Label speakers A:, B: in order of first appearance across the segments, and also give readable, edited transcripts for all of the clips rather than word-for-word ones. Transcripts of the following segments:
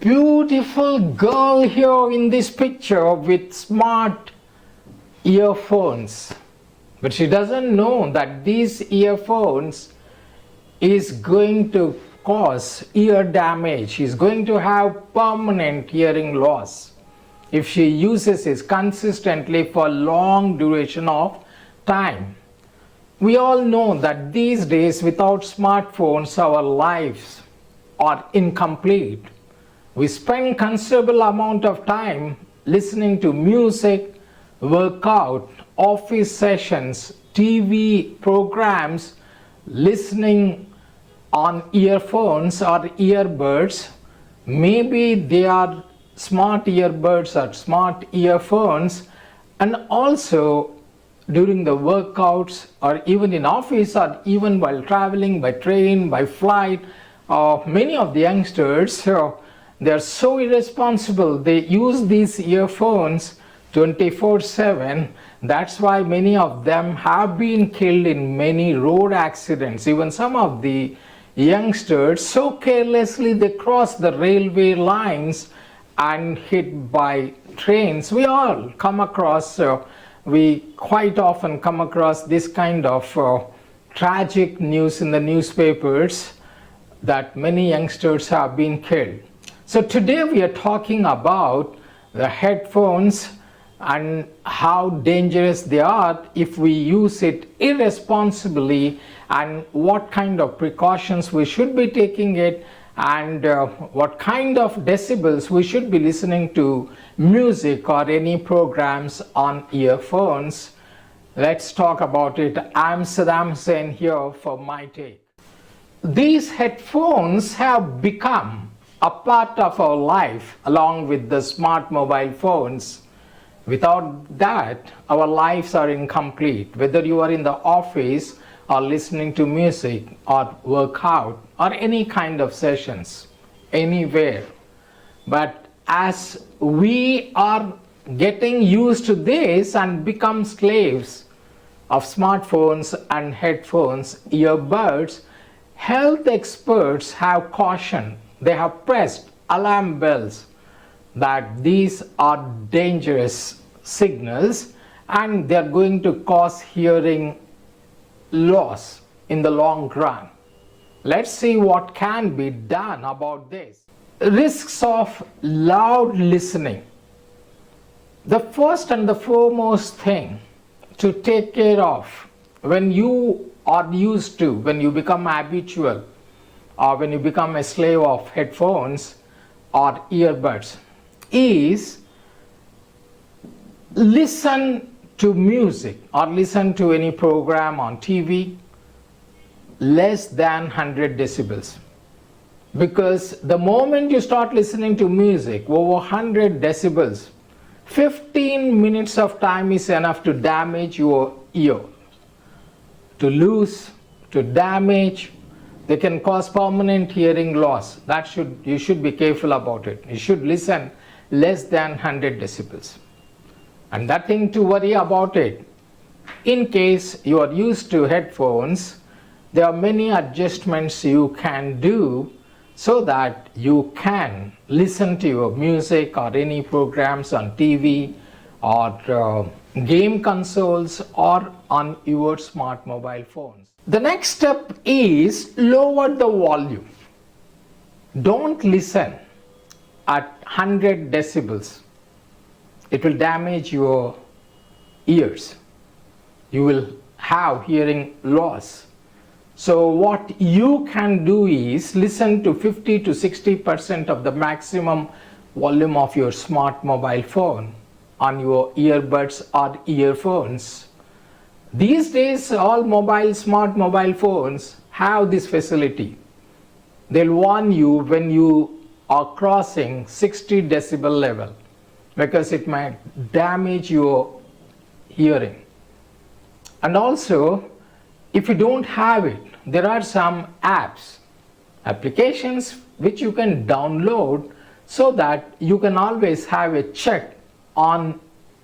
A: beautiful girl here in this picture with smart earphones. But she doesn't know that these earphones is going to cause ear damage. She's going to have permanent hearing loss if she uses it consistently for long duration of time. We all know that these days without smartphones our lives are incomplete. We spend considerable amount of time listening to music, workout, office sessions, TV programs, listening on earphones or earbuds. Maybe they are smart earbuds or smart earphones, and also during the workouts or even in office or even while traveling by train, by flight. Many of the youngsters, they are so irresponsible. They use these earphones 24/7. That's why many of them have been killed in many road accidents. Even some of the youngsters, so carelessly they cross the railway lines and hit by trains. We all come across, we quite often come across this kind of tragic news in the newspapers that many youngsters have been killed. So today we are talking about the headphones and how dangerous they are if we use it irresponsibly, and what kind of precautions we should be taking it, and what kind of decibels we should be listening to music or any programs on earphones. Let's talk about it. I'm Saddam Hussain here for my take. These headphones have become a part of our life along with the smart mobile phones. Without that, our lives are incomplete. Whether you are in the office or listening to music or workout or any kind of sessions, anywhere. But as we are getting used to this and become slaves of smartphones and headphones, earbuds, health experts have cautioned, they have pressed alarm bells that these are dangerous signals and they are going to cause hearing loss in the long run. Let's see what can be done about this. Risks of loud listening. The first and the foremost thing to take care of when you are used to, when you become habitual, or when you become a slave of headphones or earbuds, is listen to music or listen to any program on TV less than 100 decibels. Because the moment you start listening to music over 100 decibels, 15 minutes of time is enough to damage your ear, to lose, to damage. They can cause permanent hearing loss. You should be careful about it. You should listen less than 100 decibels. And nothing to worry about it. In case you are used to headphones, there are many adjustments you can do so that you can listen to your music or any programs on TV or game consoles or on your smart mobile phones. The next step is lower the volume. Don't listen at 100 decibels. It will damage your ears. You will have hearing loss. So what you can do is listen to 50 to 60% of the maximum volume of your smart mobile phone on your earbuds or earphones. These days all smart mobile phones have this facility. They'll warn you when you are crossing 60 decibel level, because it might damage your hearing. And also, if you don't have it, there are some applications which you can download so that you can always have a check on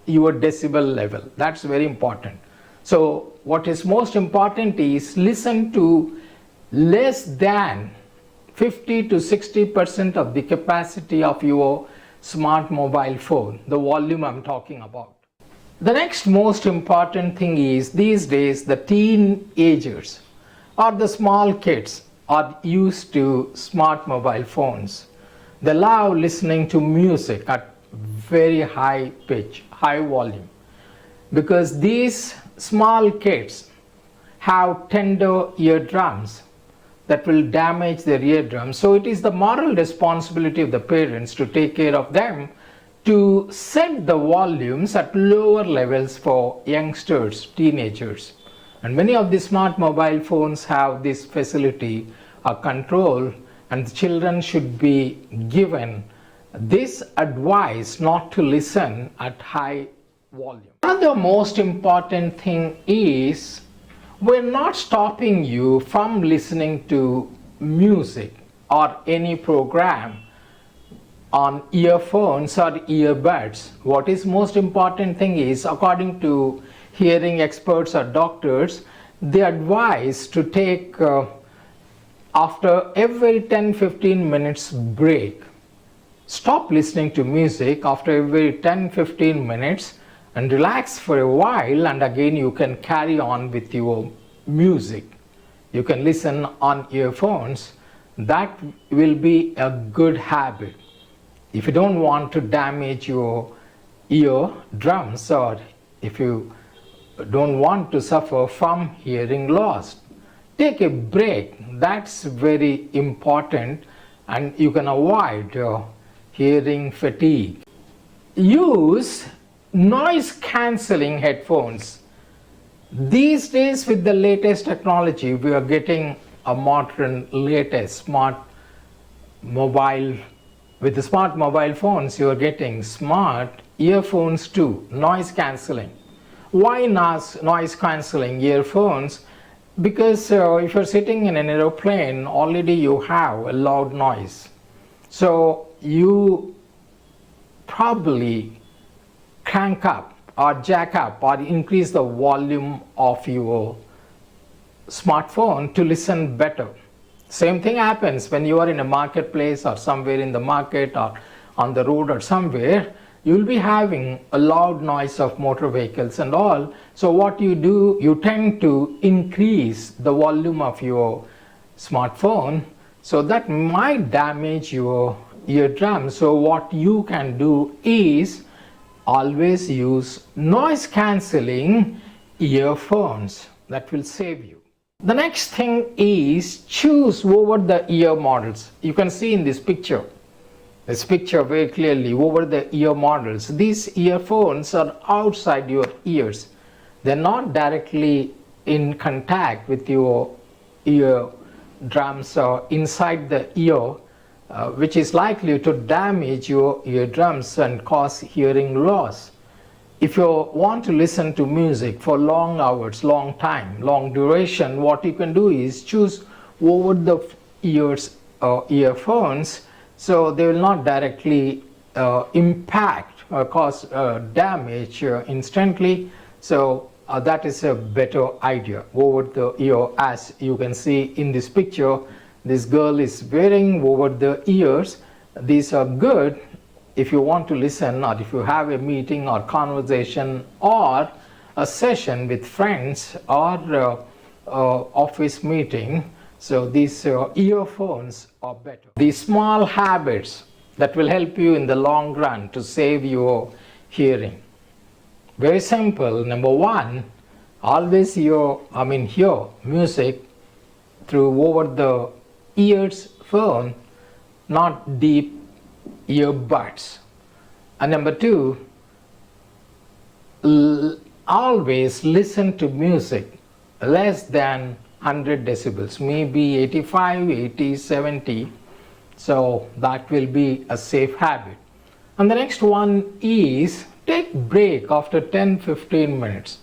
A: your decibel level. That's very important. So what is most important is listen to less than 50 to 60% of the capacity of your smart mobile phone, the volume I'm talking about. The next most important thing is, these days the teenagers or the small kids are used to smart mobile phones. They love listening to music at very high pitch, high volume, because these small kids have tender eardrums that will damage their eardrums. So it is the moral responsibility of the parents to take care of them, to set the volumes at lower levels for youngsters, teenagers. And many of the smart mobile phones have this facility or control, and the children should be given this advice not to listen at high volume. Another most important thing is, we're not stopping you from listening to music or any program on earphones or earbuds. What is most important thing is, according to hearing experts or doctors, they advise to take after every 10-15 minutes break. Stop listening to music after every 10-15 minutes and relax for a while, and again you can carry on with your music. You can listen on earphones. That will be a good habit. If you don't want to damage your eardrums, or if you don't want to suffer from hearing loss, take a break. That's very important, and you can avoid hearing fatigue. Use noise cancelling headphones. These days, with the latest technology, we are getting a modern, latest smart mobile. With the smart mobile phones, you are getting smart earphones too, noise cancelling. Why noise cancelling earphones? Because if you're sitting in an aeroplane, already you have a loud noise. So you probably crank up or jack up or increase the volume of your smartphone to listen better. Same thing happens when you are in a marketplace or somewhere in the market or on the road or somewhere. You will be having a loud noise of motor vehicles and all. So what you do, you tend to increase the volume of your smartphone, so that might damage your eardrum. So what you can do is always use noise cancelling earphones. That will save you. The next thing is, choose over the ear models. You can see in this picture very clearly, over the ear models. These earphones are outside your ears. They're not directly in contact with your eardrums or inside the ear, which is likely to damage your eardrums and cause hearing loss. If you want to listen to music for long hours, long time, long duration, what you can do is choose over the ears earphones, so they will not directly impact or cause damage instantly. So that is a better idea, over the ear. As you can see in this picture, this girl is wearing over the ears. These are good if you want to listen, or if you have a meeting or conversation or a session with friends or office meeting. So these earphones are better. These small habits that will help you in the long run to save your hearing. Very simple. Number one, always hear music through over the ears phone, not deep earbuds. And number two, always listen to music less than 100 decibels, maybe 85, 80, 70. So that will be a safe habit. And the next one is, take break after 10-15 minutes.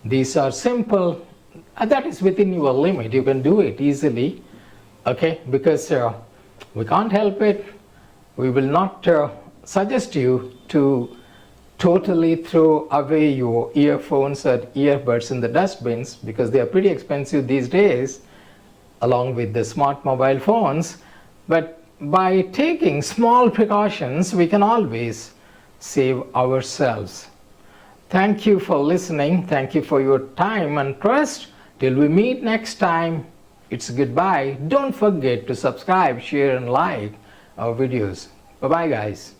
A: These are simple, and that is within your limit. You can do it easily, okay? Because we can't help it. We will not suggest you to totally throw away your earphones or earbuds in the dustbins, because they are pretty expensive these days, along with the smart mobile phones. But by taking small precautions, we can always save ourselves. Thank you for listening. Thank you for your time and trust. Till we meet next time, it's goodbye. Don't forget to subscribe, share, and like our videos. Bye-bye, guys.